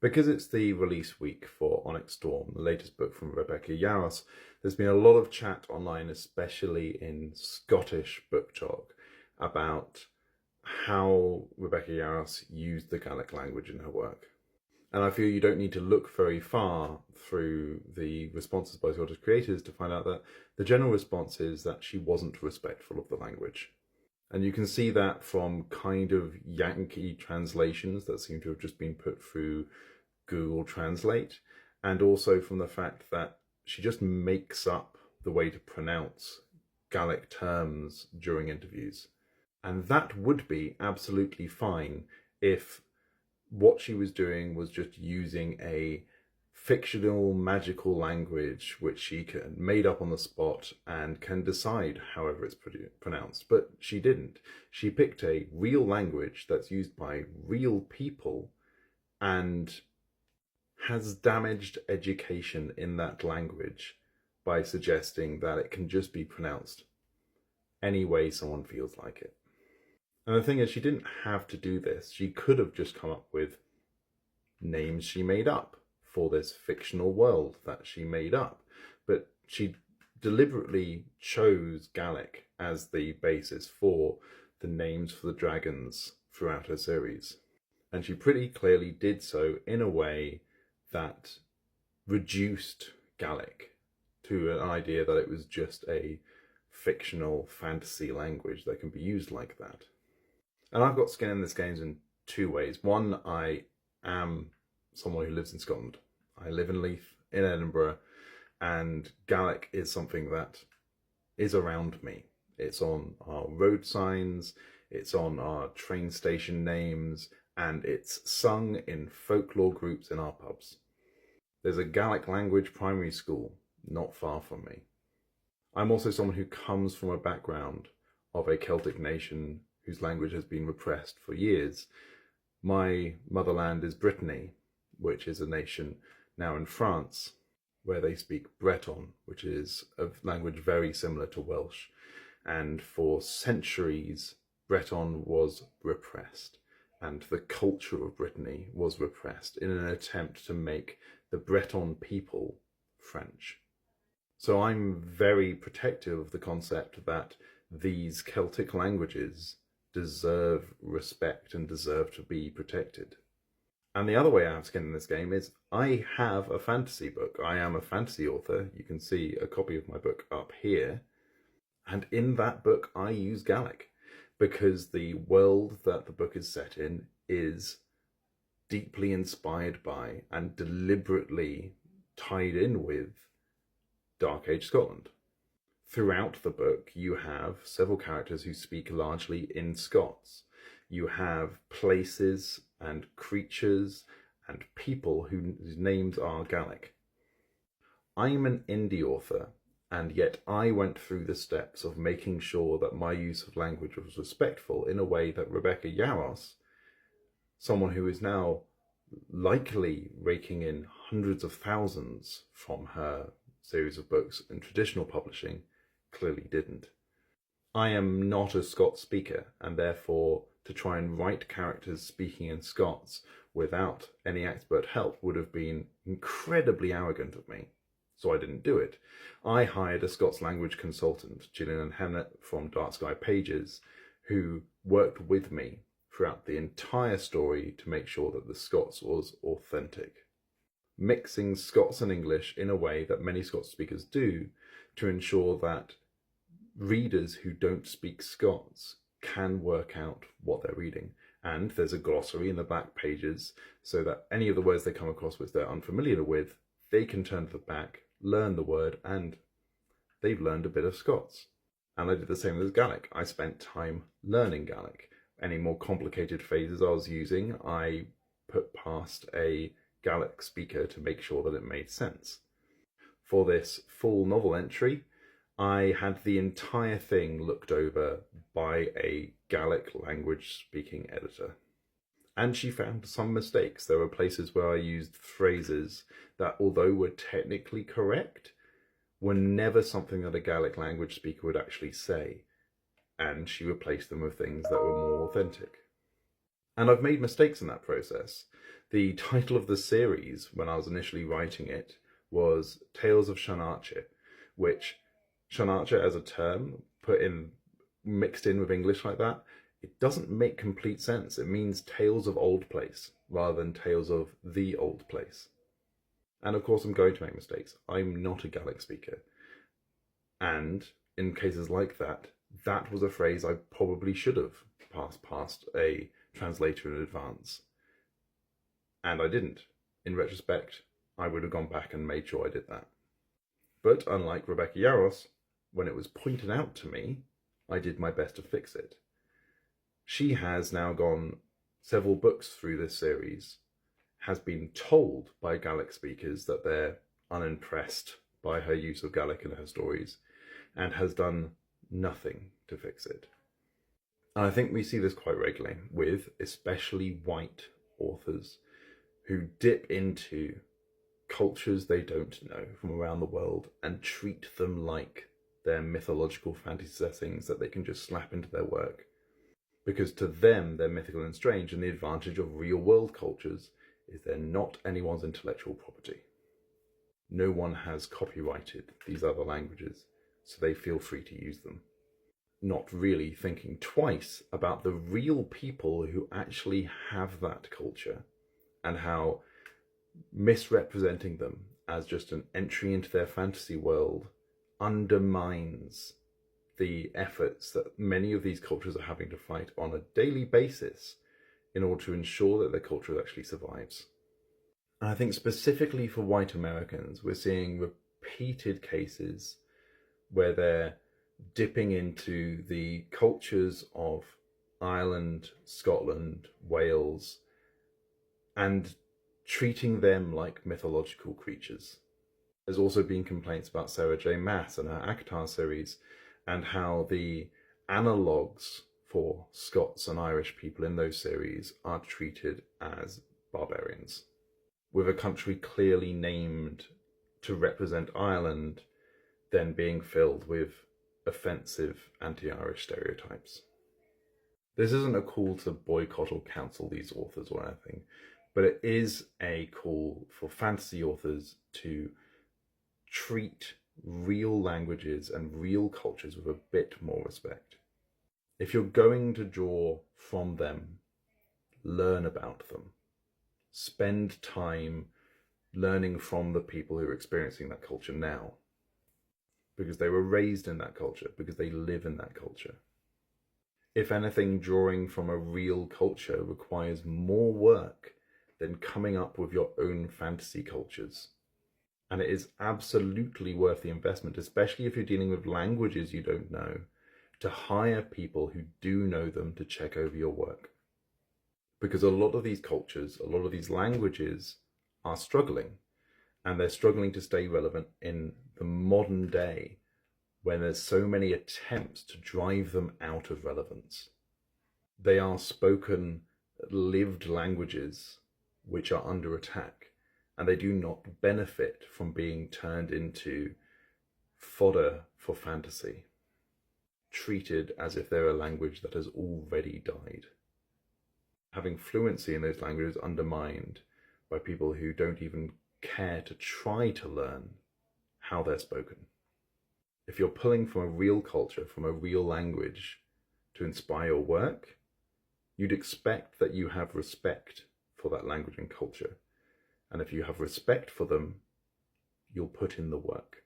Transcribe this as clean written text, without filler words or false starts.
Because it's the release week for Onyx Storm, the latest book from Rebecca Yarros, there's been a lot of chat online, especially in Scottish book talk, about how Rebecca Yarros used the Gaelic language in her work. And I feel you don't need to look very far through the responses by Scottish creators to find out that the general response is that she wasn't respectful of the language. And you can see that from kind of Yankee translations that seem to have just been put through Google Translate, and also from the fact that she just makes up the way to pronounce Gaelic terms during interviews. And that would be absolutely fine if what she was doing was just using a fictional magical language which she made up on the spot and can decide however it's pronounced. But she didn't. She picked a real language that's used by real people and has damaged education in that language by suggesting that it can just be pronounced any way someone feels like it. And the thing is, she didn't have to do this. She could have just come up with names she made up for this fictional world that she made up. But she deliberately chose Gaelic as the basis for the names for the dragons throughout her series. And she pretty clearly did so in a way that reduced Gaelic to an idea that it was just a fictional fantasy language that can be used like that. And I've got skin in this game in two ways. One, I am someone who lives in Scotland. I live in Leith, in Edinburgh, and Gaelic is something that is around me. It's on our road signs, it's on our train station names, and it's sung in folklore groups in our pubs. There's a Gaelic language primary school not far from me. I'm also someone who comes from a background of a Celtic nation whose language has been repressed for years. My motherland is Brittany, which is a nation now in France, where they speak Breton, which is a language very similar to Welsh. And for centuries, Breton was repressed, and the culture of Brittany was repressed in an attempt to make the Breton people French. So I'm very protective of the concept that these Celtic languages deserve respect and deserve to be protected. And the other way I have skin in this game is I have a fantasy book. I am a fantasy author. You can see a copy of my book up here. And in that book, I use Gaelic because the world that the book is set in is deeply inspired by and deliberately tied in with Dark Age Scotland. Throughout the book, you have several characters who speak largely in Scots. You have places and creatures and people whose names are Gaelic. I'm an indie author, and yet I went through the steps of making sure that my use of language was respectful in a way that Rebecca Yarros, someone who is now likely raking in hundreds of thousands from her series of books in traditional publishing, clearly didn't. I am not a Scots speaker, and therefore to try and write characters speaking in Scots without any expert help would have been incredibly arrogant of me. So I didn't do it. I hired a Scots language consultant, Gillian and Hennett from Dark Sky Pages, who worked with me throughout the entire story to make sure that the Scots was authentic. Mixing Scots and English in a way that many Scots speakers do to ensure that readers who don't speak Scots can work out what they're reading. And there's a glossary in the back pages so that any of the words they come across which they're unfamiliar with, they can turn to the back, learn the word, and they've learned a bit of Scots. And I did the same with Gaelic. I spent time learning Gaelic. Any more complicated phrases I was using, I put past a Gaelic speaker to make sure that it made sense. For this full novel entry, I had the entire thing looked over by a Gaelic language speaking editor. And she found some mistakes. There were places where I used phrases that, although were technically correct, were never something that a Gaelic language speaker would actually say. And she replaced them with things that were more authentic. And I've made mistakes in that process. The title of the series, when I was initially writing it, was Tales of Shanache, which Shanache as a term mixed in with English like that, it doesn't make complete sense. It means Tales of Old Place rather than Tales of the Old Place. And of course I'm going to make mistakes. I'm not a Gaelic speaker. And in cases like that, that was a phrase I probably should have passed past a translator in advance. And I didn't. In retrospect, I would have gone back and made sure I did that. But unlike Rebecca Yarros, when it was pointed out to me, I did my best to fix it. She has now gone several books through this series, has been told by Gaelic speakers that they're unimpressed by her use of Gaelic in her stories, and has done nothing to fix it. And I think we see this quite regularly with especially white authors who dip into cultures they don't know from around the world and treat them like they're mythological fantasy settings that they can just slap into their work. Because to them, they're mythical and strange, and the advantage of real-world cultures is they're not anyone's intellectual property. No one has copyrighted these other languages, so they feel free to use them. Not really thinking twice about the real people who actually have that culture, and how misrepresenting them as just an entry into their fantasy world undermines the efforts that many of these cultures are having to fight on a daily basis in order to ensure that their culture actually survives. And I think specifically for white Americans, we're seeing repeated cases where they're dipping into the cultures of Ireland, Scotland, Wales, and treating them like mythological creatures. There's also been complaints about Sarah J. Maas and her ACOTAR series, and how the analogues for Scots and Irish people in those series are treated as barbarians, with a country clearly named to represent Ireland then being filled with offensive anti-Irish stereotypes. This isn't a call to boycott or cancel these authors or anything, but it is a call for fantasy authors to treat real languages and real cultures with a bit more respect. If you're going to draw from them, learn about them. Spend time learning from the people who are experiencing that culture now, because they were raised in that culture, because they live in that culture. If anything, drawing from a real culture requires more work than coming up with your own fantasy cultures. And it is absolutely worth the investment, especially if you're dealing with languages you don't know, to hire people who do know them to check over your work. Because a lot of these cultures, a lot of these languages are struggling, and they're struggling to stay relevant in the modern day when there's so many attempts to drive them out of relevance. They are spoken, lived languages which are under attack, and they do not benefit from being turned into fodder for fantasy, treated as if they're a language that has already died. Having fluency in those languages undermined by people who don't even care to try to learn how they're spoken. If you're pulling from a real culture, from a real language to inspire your work, you'd expect that you have respect for that language and culture. And if you have respect for them, you'll put in the work.